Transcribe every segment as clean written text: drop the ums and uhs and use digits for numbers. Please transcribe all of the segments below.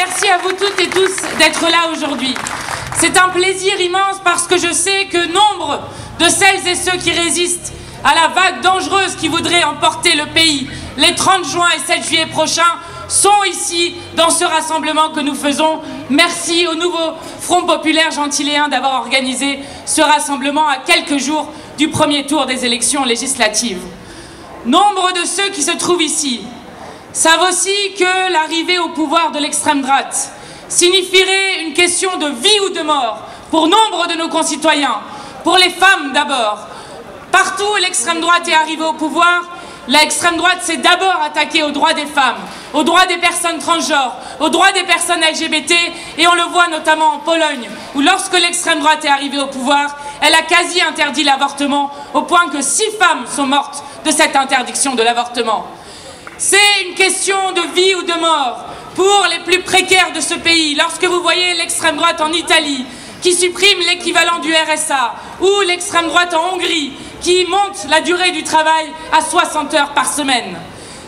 merci à vous toutes et tous d'être là aujourd'hui. C'est un plaisir immense parce que je sais que nombre de celles et ceux qui résistent à la vague dangereuse qui voudrait emporter le pays les 30 juin et 7 juillet prochains sont ici dans ce rassemblement que nous faisons. Merci au nouveau Front Populaire Gentilléen d'avoir organisé ce rassemblement à quelques jours du premier tour des élections législatives. Nombre de ceux qui se trouvent ici savent aussi que l'arrivée au pouvoir de l'extrême droite signifierait une question de vie ou de mort pour nombre de nos concitoyens, pour les femmes d'abord. Partout où l'extrême droite est arrivée au pouvoir, l'extrême droite s'est d'abord attaquée aux droits des femmes, aux droits des personnes transgenres, aux droits des personnes LGBT, et on le voit notamment en Pologne, où lorsque l'extrême droite est arrivée au pouvoir, elle a quasi interdit l'avortement, au point que 6 femmes sont mortes de cette interdiction de l'avortement. C'est une question de vie ou de mort pour les plus précaires de ce pays. Lorsque vous voyez l'extrême droite en Italie, qui supprime l'équivalent du RSA, ou l'extrême droite en Hongrie, qui monte la durée du travail à 60 heures par semaine.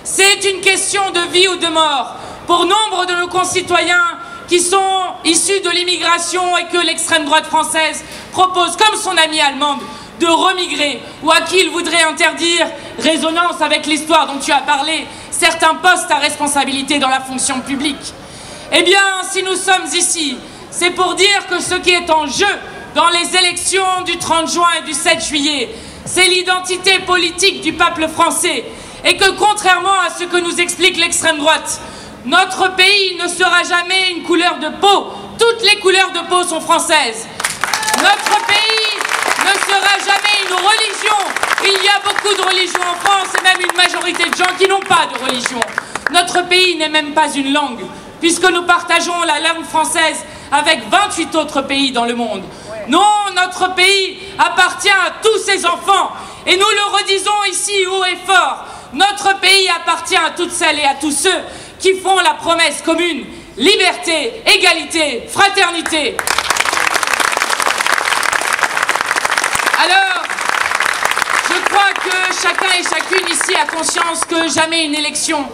C'est une question de vie ou de mort pour nombre de nos concitoyens qui sont issus de l'immigration et que l'extrême droite française propose, comme son amie allemande, de remigrer, ou à qui il voudrait interdire, résonance avec l'histoire dont tu as parlé, certains postes à responsabilité dans la fonction publique. Eh bien, si nous sommes ici, c'est pour dire que ce qui est en jeu dans les élections du 30 juin et du 7 juillet, c'est l'identité politique du peuple français et que contrairement à ce que nous explique l'extrême droite, notre pays ne sera jamais une couleur de peau. Toutes les couleurs de peau sont françaises. Notre pays ne sera jamais une religion. Il y a beaucoup de religions en France et même une majorité de gens qui n'ont pas de religion. Notre pays n'est même pas une langue, puisque nous partageons la langue française avec 28 autres pays dans le monde. Non, notre pays appartient à tous ses enfants. Et nous le redisons ici haut et fort. Notre pays appartient à toutes celles et à tous ceux qui font la promesse commune. Liberté, égalité, fraternité. Alors, je crois que chacun et chacune ici a conscience que jamais une élection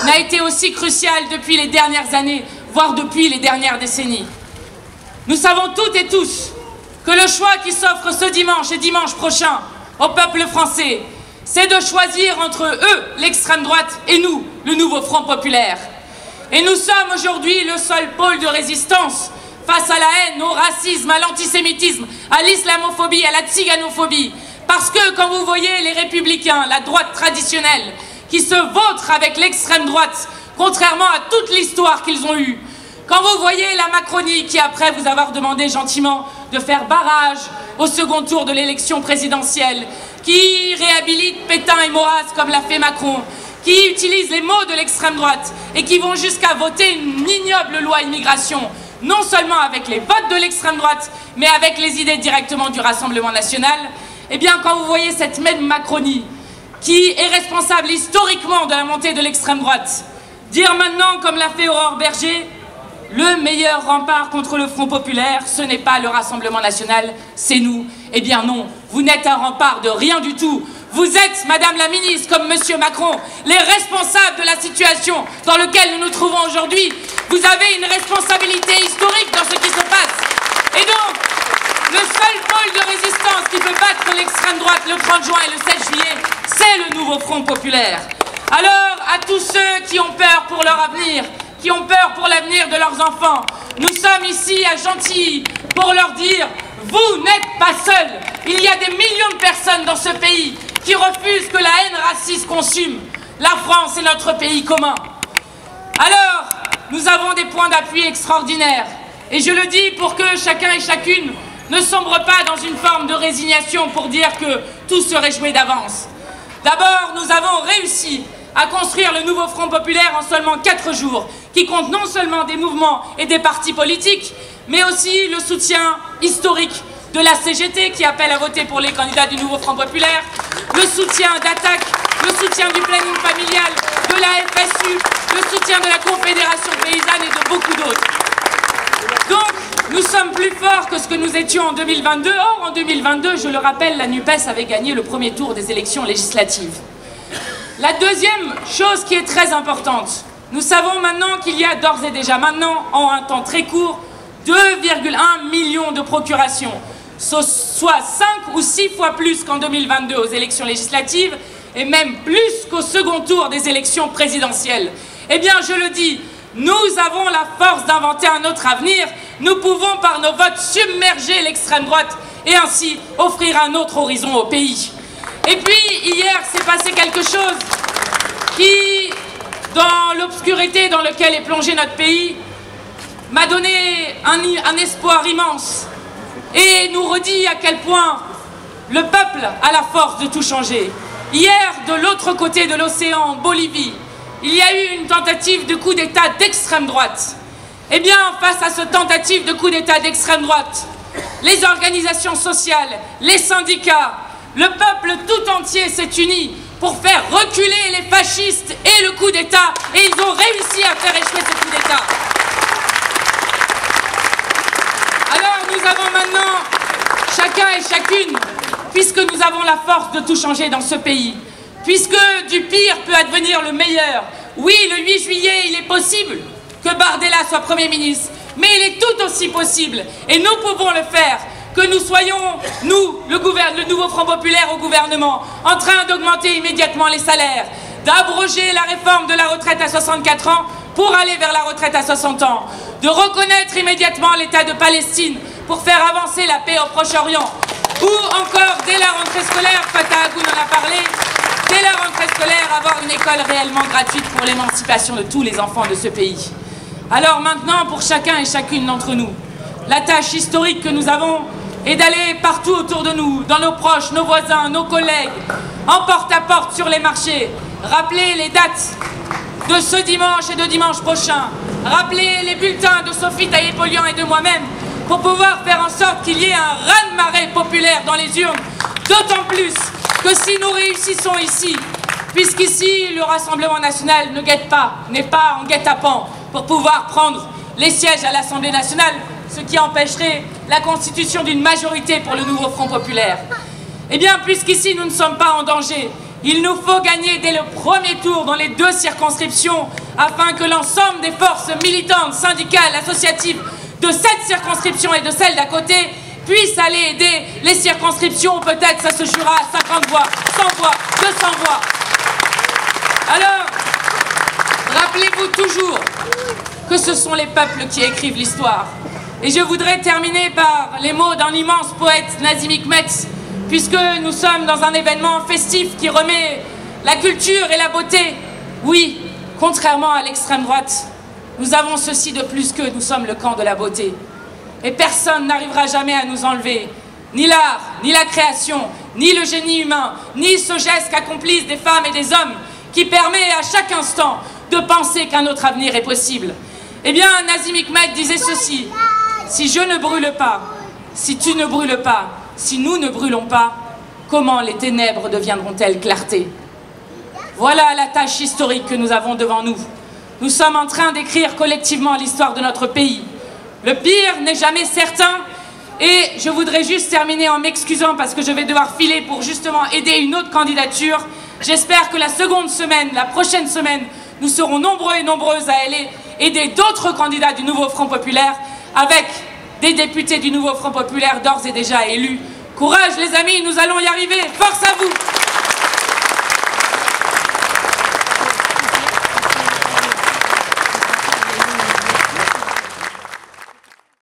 n'a été aussi cruciale depuis les dernières années, voire depuis les dernières décennies. Nous savons toutes et tous que le choix qui s'offre ce dimanche et dimanche prochain au peuple français, c'est de choisir entre eux, l'extrême droite, et nous, le nouveau Front Populaire. Et nous sommes aujourd'hui le seul pôle de résistance face à la haine, au racisme, à l'antisémitisme, à l'islamophobie, à la tziganophobie. Parce que quand vous voyez les républicains, la droite traditionnelle, qui se vautrent avec l'extrême droite, contrairement à toute l'histoire qu'ils ont eue, quand vous voyez la Macronie qui, après vous avoir demandé gentiment de faire barrage au second tour de l'élection présidentielle, qui réhabilite Pétain et Maurras comme l'a fait Macron, qui utilise les mots de l'extrême droite et qui vont jusqu'à voter une ignoble loi immigration, non seulement avec les votes de l'extrême droite, mais avec les idées directement du Rassemblement national, eh bien quand vous voyez cette même Macronie, qui est responsable historiquement de la montée de l'extrême droite, dire maintenant, comme l'a fait Aurore Berger, le meilleur rempart contre le Front Populaire, ce n'est pas le Rassemblement national, c'est nous. Eh bien non, vous n'êtes un rempart de rien du tout. Vous êtes, Madame la Ministre, comme Monsieur Macron, les responsables de la situation dans laquelle nous nous trouvons aujourd'hui. Vous avez une responsabilité historique dans ce qui se passe. Et donc, le seul pôle de résistance qui peut battre l'extrême droite le 30 juin et le 7 juillet, c'est le nouveau Front Populaire. Alors, à tous ceux qui ont peur pour leur avenir, qui ont peur pour l'avenir de leurs enfants, nous sommes ici à Gentilly pour leur dire, vous n'êtes pas seuls. Il y a des millions de personnes dans ce pays qui refusent que la haine raciste consume. La France est notre pays commun. Alors, nous avons des points d'appui extraordinaires. Et je le dis pour que chacun et chacune ne sombre pas dans une forme de résignation pour dire que tout serait joué d'avance. D'abord, nous avons réussi à construire le nouveau Front Populaire en seulement 4 jours, qui compte non seulement des mouvements et des partis politiques, mais aussi le soutien historique de la CGT qui appelle à voter pour les candidats du nouveau Front Populaire, le soutien d'Attac, le soutien du planning familial, de la FSU, le soutien de la Confédération paysanne et de beaucoup d'autres. Donc, nous sommes plus forts que ce que nous étions en 2022. Or, en 2022, je le rappelle, la NUPES avait gagné le premier tour des élections législatives. La deuxième chose qui est très importante, Nous savons maintenant qu'il y a d'ores et déjà maintenant, en un temps très court, 2,1 millions de procurations, soit 5 ou 6 fois plus qu'en 2022 aux élections législatives, et même plus qu'au second tour des élections présidentielles. Eh bien, je le dis, nous avons la force d'inventer un autre avenir. Nous pouvons, par nos votes, submerger l'extrême droite et ainsi offrir un autre horizon au pays. Et puis, hier, s'est passé quelque chose qui, dans l'obscurité dans laquelle est plongé notre pays, m'a donné un espoir immense et nous redit à quel point le peuple a la force de tout changer. Hier, de l'autre côté de l'océan, en Bolivie, il y a eu une tentative de coup d'État d'extrême droite. Eh bien, face à cette tentative de coup d'État d'extrême droite, les organisations sociales, les syndicats, le peuple tout entier s'est uni pour faire reculer les fascistes et le coup d'État, et ils ont réussi à faire échouer ce coup d'État. Alors nous avons maintenant, chacun et chacune, puisque nous avons la force de tout changer dans ce pays, puisque du pire peut advenir le meilleur. Oui, le 8 juillet, il est possible que Bardella soit Premier ministre, mais il est tout aussi possible, et nous pouvons le faire, que nous soyons, nous, le nouveau Front Populaire au gouvernement, en train d'augmenter immédiatement les salaires, d'abroger la réforme de la retraite à 64 ans pour aller vers la retraite à 60 ans, de reconnaître immédiatement l'État de Palestine pour faire avancer la paix au Proche-Orient, ou encore, dès la rentrée scolaire, Fatah Agoun en a parlé, dès la rentrée scolaire, avoir une école réellement gratuite pour l'émancipation de tous les enfants de ce pays. Alors maintenant, pour chacun et chacune d'entre nous, la tâche historique que nous avons est d'aller partout autour de nous, dans nos proches, nos voisins, nos collègues, en porte-à-porte sur les marchés, rappeler les dates de ce dimanche et de dimanche prochain, rappeler les bulletins de Sophie Taillé-Polian et de moi-même, pour pouvoir faire en sorte qu'il y ait un raz-de-marée populaire dans les urnes, d'autant plus que si nous réussissons ici, puisqu'ici le Rassemblement national n'est pas en guet-apens pour pouvoir prendre les sièges à l'Assemblée nationale, ce qui empêcherait la constitution d'une majorité pour le nouveau Front Populaire. Eh bien, puisqu'ici nous ne sommes pas en danger, il nous faut gagner dès le premier tour dans les 2 circonscriptions afin que l'ensemble des forces militantes, syndicales, associatives de cette circonscription et de celle d'à côté puissent aller aider les circonscriptions où peut-être ça se jouera à 50 voix, 100 voix, 200 voix. Alors, rappelez-vous toujours que ce sont les peuples qui écrivent l'histoire. Et je voudrais terminer par les mots d'un immense poète, Nazim Hikmet, puisque nous sommes dans un événement festif qui remet la culture et la beauté. Oui, contrairement à l'extrême droite, nous avons ceci de plus que nous sommes le camp de la beauté. Et personne n'arrivera jamais à nous enlever, ni l'art, ni la création, ni le génie humain, ni ce geste qu'accomplissent des femmes et des hommes qui permet à chaque instant de penser qu'un autre avenir est possible. Eh bien, Nazim Hikmet disait ceci: si je ne brûle pas, si tu ne brûles pas, si nous ne brûlons pas, comment les ténèbres deviendront-elles clarté? Voilà la tâche historique que nous avons devant nous. Nous sommes en train d'écrire collectivement l'histoire de notre pays. Le pire n'est jamais certain, et je voudrais juste terminer en m'excusant parce que je vais devoir filer pour justement aider une autre candidature. J'espère que la prochaine semaine, nous serons nombreux et nombreuses à aller aider d'autres candidats du nouveau Front Populaire avec des députés du nouveau Front Populaire d'ores et déjà élus. Courage les amis, nous allons y arriver, force à vous!